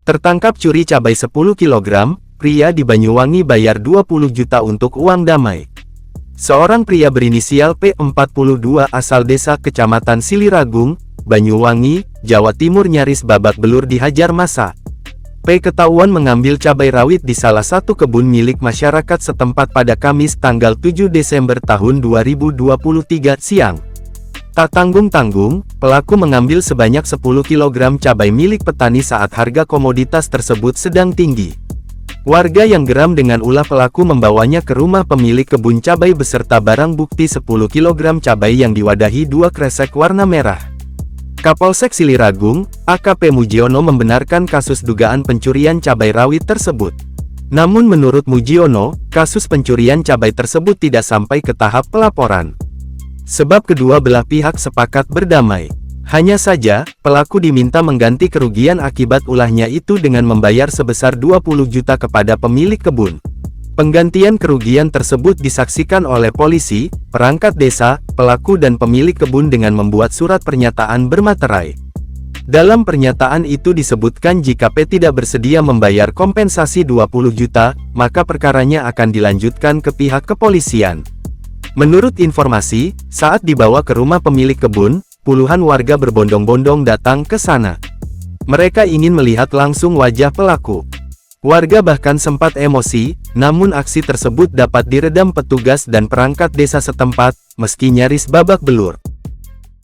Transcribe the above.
Tertangkap curi cabai 10 kg, pria di Banyuwangi bayar 20 juta untuk uang damai. Seorang pria berinisial P 42 asal desa Kecamatan Siliragung, Banyuwangi, Jawa Timur nyaris babak belur dihajar massa. P ketahuan mengambil cabai rawit di salah satu kebun milik masyarakat setempat pada Kamis tanggal 7 Desember tahun 2023 siang. Tak tanggung-tanggung, pelaku mengambil sebanyak 10 kg cabai milik petani saat harga komoditas tersebut sedang tinggi. Warga yang geram dengan ulah pelaku membawanya ke rumah pemilik kebun cabai beserta barang bukti 10 kg cabai yang diwadahi 2 kresek warna merah. Kapolsek Siliragung, AKP Mujiono membenarkan kasus dugaan pencurian cabai rawit tersebut. Namun menurut Mujiono, kasus pencurian cabai tersebut tidak sampai ke tahap pelaporan. Sebab kedua belah pihak sepakat berdamai. Hanya saja, pelaku diminta mengganti kerugian akibat ulahnya itu dengan membayar sebesar 20 juta kepada pemilik kebun. Penggantian kerugian tersebut disaksikan oleh polisi, perangkat desa, pelaku dan pemilik kebun dengan membuat surat pernyataan bermaterai. Dalam pernyataan itu disebutkan jika P tidak bersedia membayar kompensasi 20 juta, maka perkaranya akan dilanjutkan ke pihak kepolisian. Menurut informasi, saat dibawa ke rumah pemilik kebun, puluhan warga berbondong-bondong datang ke sana. Mereka ingin melihat langsung wajah pelaku. Warga bahkan sempat emosi, namun aksi tersebut dapat diredam petugas dan perangkat desa setempat, meski nyaris babak belur.